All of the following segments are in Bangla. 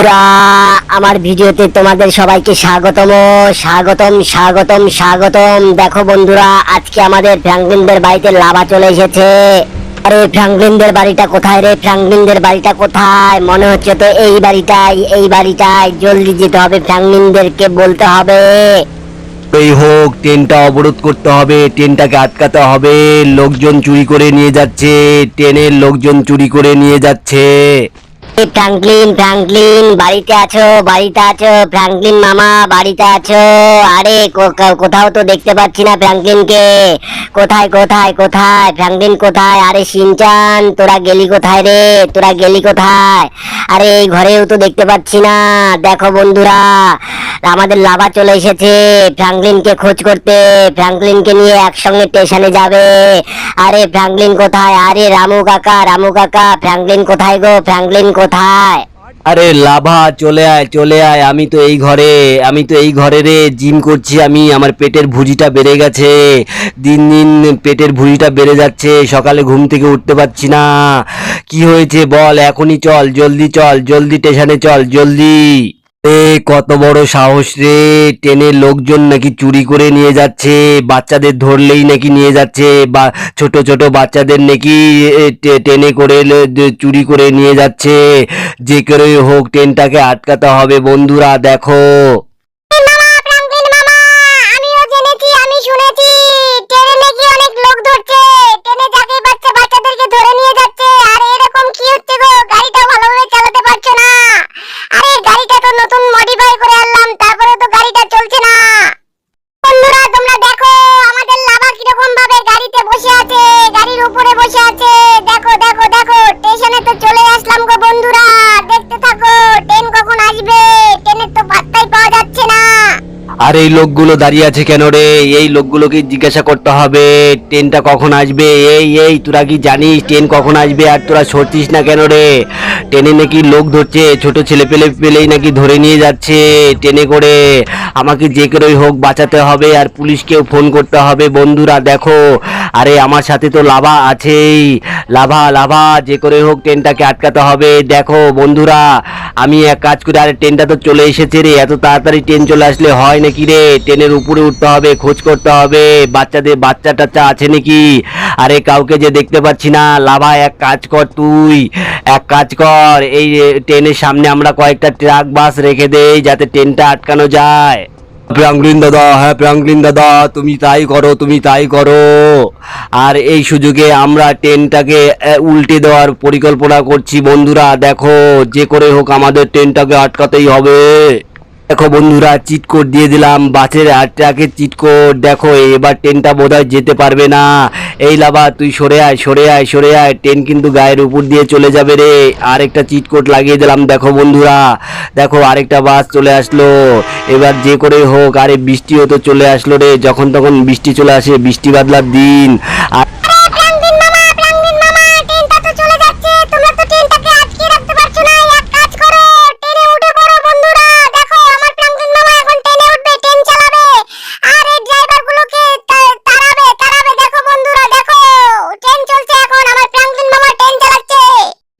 বন্ধুরা, আমার ভিডিওতে তোমাদের সবাইকে স্বাগতম স্বাগতম স্বাগতম স্বাগতম। দেখো বন্ধুরা, আজকে আমাদের ফ্র্যাঙ্কলিনদের বাড়িতে লাভা চলে এসেছে। আরে ফ্র্যাঙ্কলিনদের বাড়িটা কোথায় রে? ফ্র্যাঙ্কলিনদের বাড়িটা কোথায়? মনে হচ্ছে তো এই বাড়িটাই, এই বাড়িটাই। জলদি যেতে হবে, ফ্র্যাঙ্কলিনদেরকে বলতে হবে। এই হোক, ট্রেনটা অবরোধ করতে হবে, ট্রেনটাকে আটকাতে হবে। লোকজন চুরি করে নিয়ে যাচ্ছে, ট্রেনের লোকজন চুরি করে নিয়ে যাচ্ছে। ফ্র্যাঙ্কলিন, ফ্র্যাঙ্কলিন বাড়িতে আছো? বাড়িতে আছো ফ্র্যাঙ্কলিন মামা? বাড়িতে আছো? আরে কোথাও তো দেখতে পাচ্ছি না ফ্র্যাঙ্কলিনকে। কোথায় কোথায় কোথায় ফ্র্যাঙ্কলিন কোথায়? আরে শিনচান, তোরা গেলি কোথায় রে? তোরা গেলি কোথায়? আরে এই ঘরেও তো দেখতে পাচ্ছি না। দেখো বন্ধুরা, আমাদের লাভা চলে এসেছে ফ্র্যাঙ্কলিনকে খোঁজ করতে। ফ্র্যাঙ্কলিনকে নিয়ে একসঙ্গে স্টেশনে যাবে। আরে ফ্র্যাঙ্কলিন কোথায়? আরে রামু কাকা, রামু কাকা, ফ্র্যাঙ্কলিন কোথায় গো? ফ্র্যাঙ্কলিন কোথায়? আরে লাভা, চলে আয় চলে আয়। আমি তো এই ঘরে রে, জিম করছি আমি। আমার পেটের ভুঁড়িটা বেড়ে গেছে, দিন দিন পেটের ভুঁড়িটা বেড়ে যাচ্ছে। সকালে ঘুম থেকে উঠতে পারছি না। কি হয়েছে বল, এখনই চল, জলদি চল, জলদি স্টেশনে চল, জলদি। এ কত বড় সাহস রে! ট্রেনের লোকজন নাকি চুরি করে নিয়ে যাচ্ছে, বাচ্চাদের ধরলেই নাকি নিয়ে যাচ্ছে, বা ছোট ছোট বাচ্চাদের নাকি ট্রেনে করে চুরি করে নিয়ে যাচ্ছে। যে করেই হোক ট্রেনটাকে আটকাতে হবে বন্ধুরা, দেখো। আর এই লোকগুলো দাঁড়িয়ে আছে কেন রে? এই লোকগুলোকে জিজ্ঞাসা করতে হবে ট্রেনটা কখন আসবে। এই তোরা কি জানিস ট্রেন কখন আসবে? আর তোরা সরছিস না কেন রে? ট্রেনে নাকি লোক ধরছে, ছোট ছেলে পেলেই নাকি ধরে নিয়ে যাচ্ছে ট্রেনে করে। আমাকে যে করেই হোক বাঁচাতে হবে, আর পুলিশকেও ফোন করতে হবে বন্ধুরা, দেখো। আরে আমার সাথে তো লাভা আছেই। লাভা লাভা, যে করে হোক ট্রেনটাকে আটকাতে হবে। দেখো বন্ধুরা, আমি এক কাজ করি। আরে ট্রেনটা তো চলে এসেছে রে, এত তাড়াতাড়ি ট্রেন চলে আসলে হয় নাকি রে? ট্রেনের উপরে উঠতে হবে, খোঁজ করতে হবে বাচ্চা টাচ্চা আছে নাকি। আরে কাউকে যে দেখতে পাচ্ছি না। লাভা, এক কাজ কর, তুই এক কাজ কর, এই ট্রেনের সামনে আমরা কয়েকটা ট্রাক বাস রেখে দেই, যাতে ট্রেনটা আটকানো যায়। ফ্র্যাঙ্কলিন দাদা, হ্যাঁ ফ্র্যাঙ্কলিন দাদা, তুমি তাই করো, তুমি তাই করো। আর এই সুযোগে আমরা ট্রেনটাকে উল্টে দেওয়ার পরিকল্পনা করছি বন্ধুরা, দেখো। যে করে হোক আমাদের ট্রেনটাকে আটকাতেই হবে। দেখো বন্ধুরা, চিট কোড দিয়ে দিলাম, বাসের আর ট্রাকের চিট কোড। দেখো এবার ট্রেনটা বোধহয় যেতে পারবে না। এই লাভা, তুই সরে আয় সরে আয় সরে আয়, ট্রেন কিন্তু গায়ের উপর দিয়ে চলে যাবে রে। আরেকটা চিট কোড লাগিয়ে দিলাম। দেখো বন্ধুরা, দেখো আরেকটা বাস চলে আসলো। এবার যে করে হোক। আরে বৃষ্টিও তো চলে আসলো রে, যখন তখন বৃষ্টি চলে আসে, বৃষ্টি বাদলার দিন। আর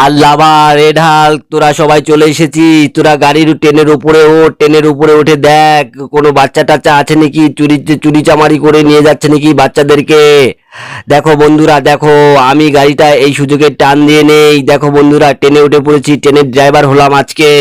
আর লাভা, রেড হাল্ক, তোরা সবাই চলে এসেছিস। তোরা গাড়ির ট্রেনের উপরে ওঠ, ট্রেনের উপরে উঠে দেখ কোনো বাচ্চা টাচ্চা আছে নাকি, চুরি চামারি করে নিয়ে যাচ্ছে নাকি বাচ্চাদেরকে। দেখো বন্ধুরা, দেখো আমি গাড়িটা এই সুযোগে টান দিয়ে নেই। দেখো বন্ধুরা, ট্রেনে উঠে পড়েছি, ট্রেনের ড্রাইভার হলাম আজকে।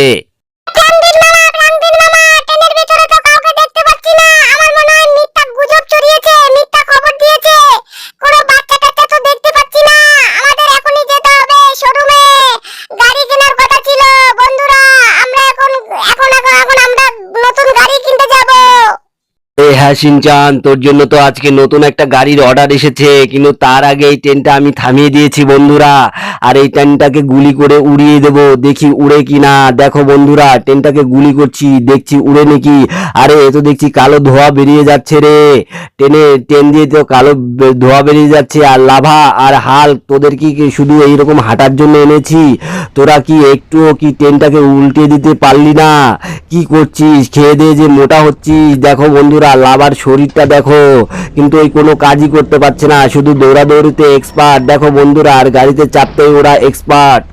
হ্যাঁ শিনচান, তোর জন্য তো আজকে নতুন একটা গাড়ির অর্ডার এসেছে, কিন্তু তার আগে এই ট্রেনটা আমি থামিয়ে দিয়েছি বন্ধুরা। আর এই ট্রেনটাকে গুলি করে উড়িয়ে দেবো, দেখি উড়ে কিনা। দেখো বন্ধুরা, ট্রেনটাকে গুলি করছি, দেখছি উড়ে নাকি। আরে এ তো দেখছি কালো ধোঁয়া বেরিয়ে যাচ্ছে রে। ট্রেন দিয়ে তো কালো ধোঁয়া বেরিয়ে যাচ্ছে। আর লাভা আর হাল্ক, তোদের কি শুধু এইরকম হাঁটার জন্য এনেছি? তোরা কি একটুও কি ট্রেনটাকে উল্টে দিতে পারলি না? কি করছিস? খেয়ে দিয়ে যে মোটা হচ্ছিস। দেখো বন্ধুরা, লাভার শরীরটা দেখো, কিন্তু ওই কোনো কাজই করতে পারছে না, শুধু দৌড়াদৌড়িতে এক্সপার্ট। দেখো বন্ধুরা, আর গাড়িতে চাপতেই ওরা এক্সপার্ট।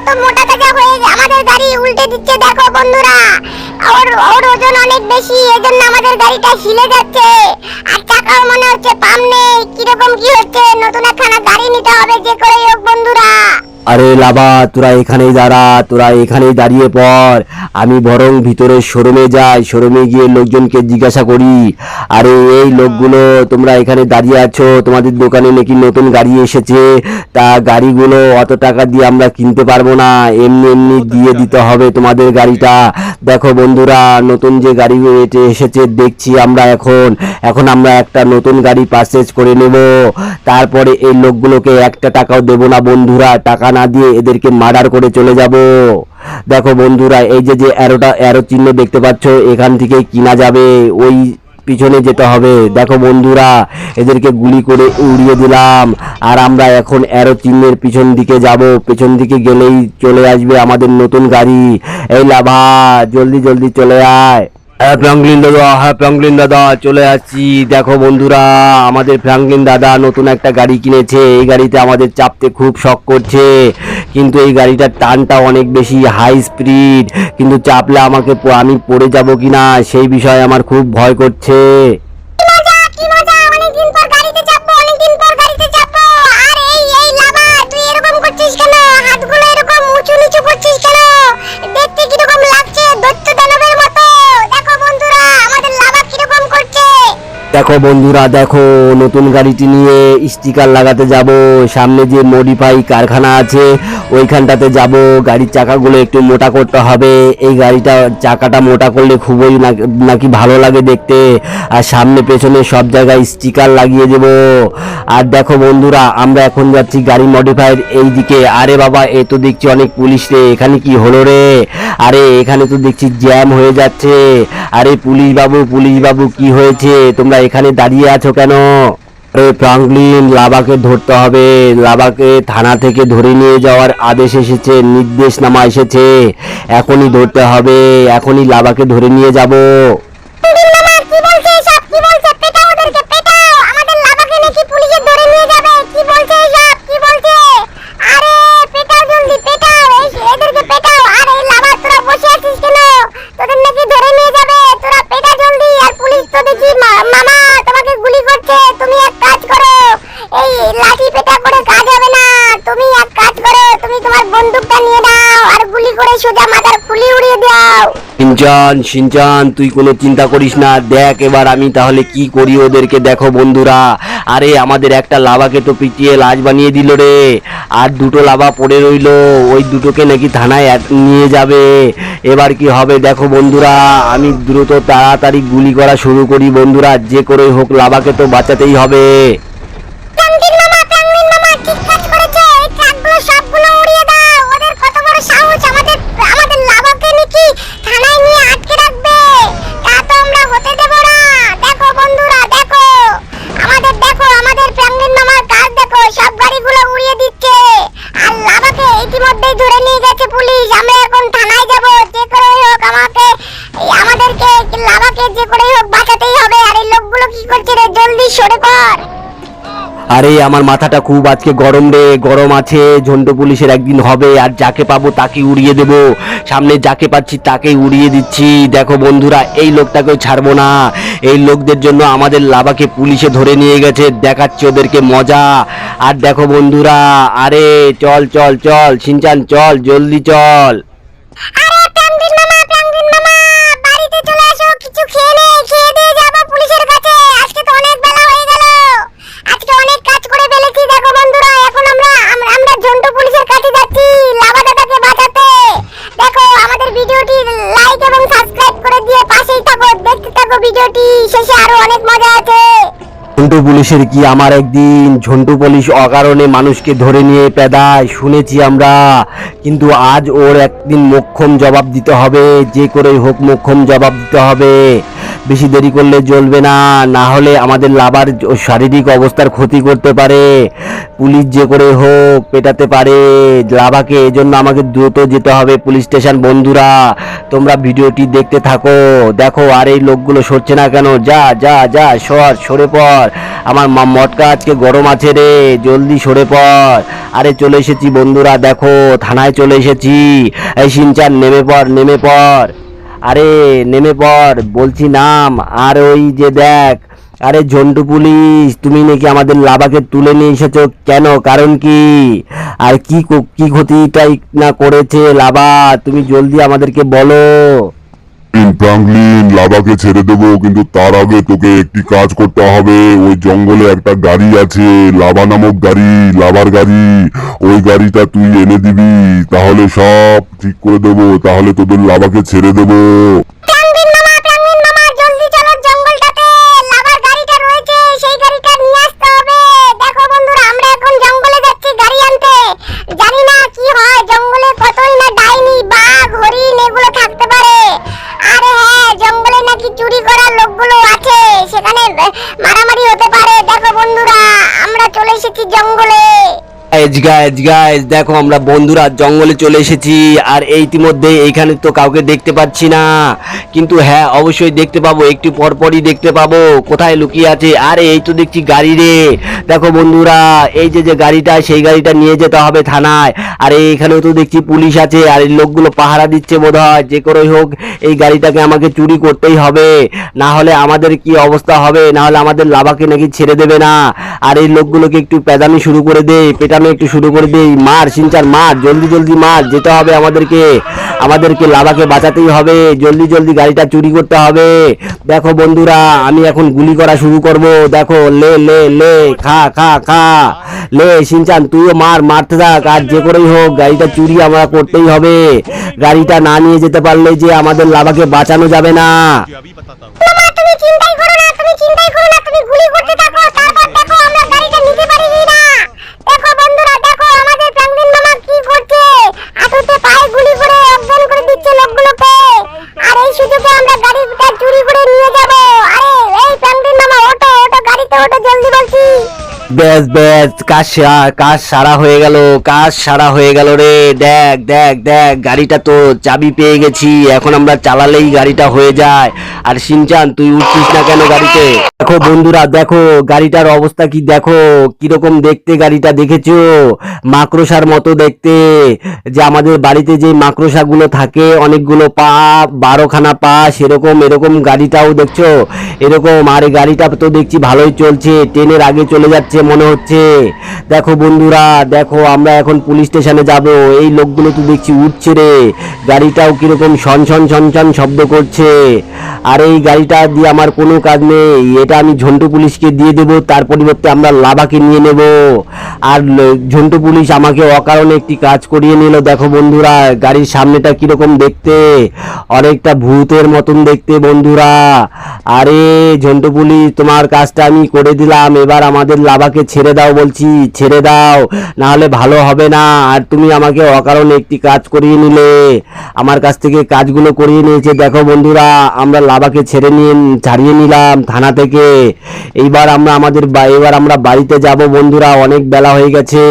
কত মোটা তাজা হয়ে আমাদের গাড়ি উল্টে দিচ্ছে দেখো বন্ধুরা। ওর ওজন অনেক বেশি, এজন্য আমাদের গাড়িটা হিলে যাচ্ছে। আর চাকাও মনে হচ্ছে পাম নেই। কিরকম কি হচ্ছে, নতুন একখানা গাড়ি নিতে হবে যে করেই হোক বন্ধুরা। আরে লাভা, তোরা এখানেই দাঁড়া, তোরা এখানেই দাঁড়িয়ে পড়। আমি বরং ভিতরে শোরুমে যাই, শোরুমে গিয়ে লোকজনকে জিজ্ঞাসা করি। আরে এই লোকগুলো, তোমরা এখানে দাঁড়িয়ে আছো, তোমাদের দোকানে নাকি নতুন গাড়ি এসেছে। তা গাড়িগুলো অত টাকা দিয়ে আমরা কিনতে পারবো না, এমনি এমনি দিয়ে দিতে হবে তোমাদের গাড়িটা। দেখো বন্ধুরা, নতুন যে গাড়ি এসেছে দেখছি আমরা, এখন আমরা একটা নতুন গাড়ি পারচেজ করে নেব। তারপরে এই লোকগুলোকে একটা টাকাও দেবো না বন্ধুরা, টাকা না দিয়ে এদেরকে মার্ডার করে চলে যাব। দেখো বন্ধুরা, এই যে অ্যারো চিহ্ন দেখতে পাচ্ছ, এখান থেকে কিনা যাবে, ওই পিছনে যেতে হবে। দেখো বন্ধুরা, এদেরকে গুলি করে উড়িয়ে দিলাম। আর আমরা এখন অ্যারো চিহ্নের পিছন দিকে যাব, পেছন দিকে গেলেই চলে আসবে আমাদের নতুন গাড়ি। এই লাভা, জলদি জলদি চলে আয়। হ্যাঁ ফ্র্যাঙ্কলিন দাদা চলে আসছি। দেখো বন্ধুরা, আমাদের ফ্র্যাঙ্কলিন দাদা নতুন একটা গাড়ি কিনেছে। এই গাড়িতে আমাদের চাপতে খুব শখ করছে, কিন্তু এই গাড়িটার টানটা অনেক বেশি হাই স্পিড, কিন্তু চাপলে আমি পড়ে যাব কিনা সেই বিষয়ে আমার খুব ভয় করছে। কি মজা, অনেকদিন পর গাড়িতে চাপবো, অনেকদিন পর গাড়িতে চাপবো। আর এই লাভা, তুই এরকম করছিস কেন? হাতগুলো এরকম উঁচু নিচু করছিস কেন? দেখতে কিরকম লাগছে, দৈত্য দানবের মতো। দেখো বন্ধুরা, আমাদের লাভা কিরকম করছে। দেখো বন্ধুরা, দেখো নতুন গাড়িটি নিয়ে স্টিকার লাগাতে যাব। সামনে যে মডিফাই কারখানা আছে ওইখানটাতে যাব। গাড়ির চাকাগুলো একটু মোটা করতে হবে। এই চাকাটা মোটা করলে খুবই নাকি ভালো লাগে দেখতে। আর সামনে পেছনে সব জায়গায় স্টিকার লাগিয়ে দেব। আর দেখো বন্ধুরা, আমরা এখন যাচ্ছি গাড়ি মডিফাইয়ের এই দিকে। আরে বাবা, এ তো দেখছি অনেক পুলিশ রে, এখানে কি হলো রে? আরে এখানে তো দেখছি জ্যাম হয়ে যাচ্ছে। আরে পুলিশ বাবু কি হয়েছে? তোমরা এখানে দাঁড়িয়ে আছো কেন? আরে ফ্র্যাঙ্কলিন, লাভাকে ধরতে হবে। লাভাকে থানা থেকে ধরে নিয়ে যাওয়ার আদেশ এসেছে, নির্দেশনামা এসেছে। এখনই ধরতে হবে, এখনই লাভাকে ধরে নিয়ে যাব। মামা কি বলছে এসব? কি বলছে? পেটাও ওদেরকে, পেটাও। আমাদের লাভাকে নাকি পুলিশে ধরে নিয়ে যাবে। কি বলছে এসব? কি বলছে? আরে পেটাও, জলদি পেটাও, এদেরকে পেটাও। আর এই লাভা, তোরা বসে আছিস কেন? তোদের নাকি ধরে নিয়ে যাবে, তোরা পেটা জলদি। আর পুলিশ তো দেখি মামা তোমাকে গুলি করছে। তুমি এক কাজ করো, এই লাঠি পেটা করে কাজ হবে না। তুমি এক কাজ করো, তুমি তোমার বন্দুকটা নিয়ে নাও আর গুলি করে সোজা মাথার খুলি উড়িয়ে দাও। সিনচান, তুই কোনো চিন্তা করিস না। দেখ এবার আমি তাহলে কি করি ওদেরকে। দেখো বন্ধুরা, আরে আমাদের একটা লাভাকে তো পিটিয়ে লাশ বানিয়ে দিল রে। আর দুটো লাভা পড়ে রইলো, ওই দুটোকে নাকি থানায় নিয়ে যাবে। এবার কি হবে দেখো বন্ধুরা। আমি দ্রুত তাড়াতাড়ি গুলি করা শুরু করি বন্ধুরা, যে করে হোক লাভাকে তো বাঁচাতেই হবে। প্রাঙ্গলিন মামা ঠিক কাজ করেছো। এই ট্রাকগুলো সবগুলো উড়িয়ে দাও। ওদের কত বড় সাহস, আমাদের লাভাকে নাকি থানায় নিয়ে আটকে রাখবে। তা তো আমরা হতে দেব না। দেখো বন্ধুরা, দেখো আমাদের প্রাঙ্গলিন মামার কাজ দেখো, সব গাড়িগুলো উড়িয়ে দিচ্ছে। আর লাভাকে ইতিমধ্যেই ধরে নিয়ে গেছে পুলিশ। আমরা এখন থানায় যাব, যে করে হোক আমাদেরকে লাভাকে যে করে হোক বাঁচাতেই হবে। আর এই লোকগুলো কি করছে রে? জলদি সরে পড়। আরে আমার মাথাটা খুব আজকে গরম আছে। ঝন্টু পুলিশের একদিন হবে, আর যাকে পাবো তাকে উড়িয়ে দেব। সামনে যাকে পাচ্ছি তাকেই উড়িয়ে দিচ্ছি। দেখো বন্ধুরা, এই লোকটাকেও ছাড়বো না। এই লোকদের জন্য আমাদের লাভাকে পুলিশে ধরে নিয়ে গেছে, দেখাচ্ছে ওদেরকে মজা। আর দেখো বন্ধুরা, আরে চল সিনচান চল, জলদি চল। আরে প্রাঙ্গলিন মামা বাড়িতে চলে আসো, কিছু খেয়ে দিয়ে যাবো পুলিশের কাছে। আজকে তো অনেক বেলা হয়ে গেল, আজকে অনেক কাজ করে ফেলেছি। দেখো বন্ধুরা, এখন আমরা ঝন্টু পুলিশের কাছে যাচ্ছি লাভা দাদাকে বাঁচাতে। দেখো আমাদের ভিডিওটি লাইক এবং সাবস্ক্রাইব করে দিয়ে পাশেই থাকো, দেখতে থাকো ভিডিওটি, শেষে আরো অনেক মজা আছে। ঝন্টু পুলিশের কি আমার একদিন? ঝন্টু পুলিশ অকারণে মানুষকে ধরে নিয়ে পেদায় শুনেছি আমরা, কিন্তু আজ ওর একদিন মোক্ষম জবাব দিতে হবে, যে করেই হোক মোক্ষম জবাব দিতে হবে। বেশি দেরি করলে চলবে না, না হলে আমাদের লাভার শারীরিক অবস্থার ক্ষতি করতে পারে, পুলিশ যে করে হোক পেটাতে পারে লাভাকে। এজন্য আমাকে দ্রুত যেতে হবে পুলিশ স্টেশন। বন্ধুরা তোমরা ভিডিওটি দেখতে থাকো, দেখো। আর এই লোকগুলো সরছে না কেন? যা যা যা, সরে পড়। আমার মটকা আজকে গরম আছে রে, জলদি সরে পড়। আরে চলে এসেছি বন্ধুরা, দেখো থানায় চলে এসেছি। এই শিনচান নেমে পড়। আরে নেমে পড় বলছি, নাম। আর ওই যে দেখ, আরে ঝন্টু পুলিশ, তুমি নাকি আমাদের লাভাকে তুলে নিয়ে এসেছো কেন? কারণ কি? আর কি ক্ষতিটাই না করেছে লাভা? তুমি জলদি আমাদেরকে বলো। ফ্রাঙ্কলিন, লাভাকে ছেড়ে দেবো, কিন্তু তার আগে তোকে একটি কাজ করতে হবে। ওই জঙ্গলে একটা গাড়ি আছে, লাভা নামক গাড়ি, লাভার গাড়ি। ওই গাড়িটা তুই এনে দিবি, তাহলে সব ঠিক করে দেবো, তাহলে তোদের লাভাকে ছেড়ে দেবো। প্রাঙ্গিন মামা জলদি চলো জঙ্গলটাতে, লাভার গাড়িটা রয়েছে, সেই গাড়িটা নিয়ে আসতে হবে। দেখো বন্ধুরা, আমরা এখন জঙ্গলে যাচ্ছি গাড়ি আনতে। জানি না কি হয়, জঙ্গলে কতই না ডাইনি, বাঘ, হরিণ এগুলো থাকতে পারে। আরে হ্যাঁ, জঙ্গলে নাকি চুরি করার লোকগুলো আছে, সেখানে মারামারি হতে পারে। দেখো বন্ধুরা, আমরা চলে এসেছি জঙ্গলে। গাইজ দেখো, আমরা বন্ধুরা জঙ্গলে চলে এসেছি। আর ইতিমধ্যে এইখানে তো কাউকে দেখতে পাচ্ছি না, কিন্তু হ্যাঁ অবশ্যই দেখতে পাবো, একটু পরপরই দেখতে পাবো কোথায় লুকিয়ে আছে। আরে এই তো দেখছি গাড়ি রে। দেখো বন্ধুরা, এই যে গাড়িটা, সেই গাড়িটা নিয়ে যেতে হবে থানায়। আর এইখানেও তো দেখছি পুলিশ আছে, আর এই লোকগুলো পাহারা দিচ্ছে বোধহয়। যে করেই হোক এই গাড়িটাকে আমাকে চুরি করতেই হবে, না হলে আমাদের কি অবস্থা হবে, না হলে আমাদের লাভাকে নাকি ছেড়ে দেবে না। আর এই লোকগুলোকে একটু পেদানি শুরু করে দে, পেটানো একটু শুরু করে দেই। মার শিনচান মার, জলদি মার। যেতে হবে আমাদেরকে লাভাকে বাঁচাতেই হবে, জলদি গাড়িটা চুরি করতে হবে। দেখো বন্ধুরা, আমি এখন গুলি করা শুরু করব। দেখো, লে খা লে শিনচান, তুইও মারতে থাক। আর যে করেই হোক গাড়িটা চুরি আমরা করতেই হবে। গাড়িটা না নিয়ে যেতে পারলে যে আমাদের লাভাকে বাঁচানো যাবে না। মামা তুমি চিন্তাই করো না, তুমি গুলি করতে থাকো, তারপর দেখো আমরা গাড়িটা নিতে পারি না। দেখো বন্ধুরা, দেখো আমাদের প্রাঙ্গিন মামা কি করছে, হাঁটুতে পায়ে গুলি করে অজ্ঞান করে দিচ্ছে লোকগুলোকে। আর এই সুযোগে আমরা গাড়িটা চুরি করে নিয়ে যাব। আরে এই প্রাঙ্গিন মামা, ওঠো গাড়িতে ওঠো, জলদি বলছি। বেশ কাজ সারা হয়ে গেল রে। দেখ গাড়িটা তো চাবি পেয়ে গেছি, এখন আমরা চালালেই গাড়িটা হয়ে যায়। আর শিনচান, তুই উঠছিস না কেন গাড়িতে? দেখো বন্ধুরা, দেখো গাড়িটার অবস্থা কি, দেখো কিরকম দেখতে গাড়িটা। দেখেছো? মাকড়সার মতো দেখতে, যে আমাদের বাড়িতে যে মাকড়সাগুলো থাকে, অনেকগুলো পা, 12খানা পা, এরকম গাড়িটাও দেখছো এরকম। আর এই গাড়িটা তো দেখছি ভালোই চলছে, ট্রেনের আগে চলে যাচ্ছে মনে হচ্ছে। দেখো বন্ধুরা, দেখো আমরা এখন পুলিশ স্টেশনে যাব। এই লোকগুলো তো দেখছি উঠছে রে, গাড়িটাও কিরকম ছন শব্দ করছে। আর এই গাড়িটা দিয়ে আমার কোনো কাজ নেই, এটা আমি ঝন্টু পুলিশকে দিয়ে দেবো, তার পরিবর্তে আমরা লাভাকে নিয়ে নেব। আর ঝন্টু পুলিশ আমাকে অকারণে একটি কাজ করিয়ে নিল। দেখো বন্ধুরা, গাড়ির সামনেটা কিরকম দেখতে, অনেকটা ভূতের মতন দেখতে বন্ধুরা। আরে ঝন্টু পুলিশ, তোমার কাজটা আমি করে দিলাম, এবার আমাদের লাভাকে ছেড়ে দাও বলছি, ছেড়ে দাও, না হলে ভালো হবে না। আর তুমি আমাকে অকারণে একটি কাজ করিয়ে নিলে, আমার কাছ থেকে কাজগুলো করিয়ে নিয়েছে। দেখো বন্ধুরা, আমরা লাভাকে ছাড়িয়ে নিলাম থানা থেকে। এবার আমরা বাড়িতে যাব বন্ধুরা, অনেক বেলা হয়ে গেছে।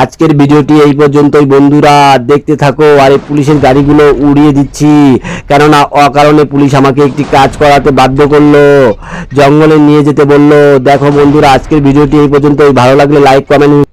আজকের ভিডিওটি এই পর্যন্তই বন্ধুরা, দেখতে থাকো। আর এই পুলিশের গাড়িগুলো উড়িয়ে দিচ্ছি, কেননা অকারণে পুলিশ আমাকে একটি কাজ করাতে বাধ্য করলো, জঙ্গলে নিয়ে যেতে বললো। দেখো বন্ধুরা, আজকের ভিডিওটি এই পর্যন্তই। ভালো লাগলে লাইক কমেন্ট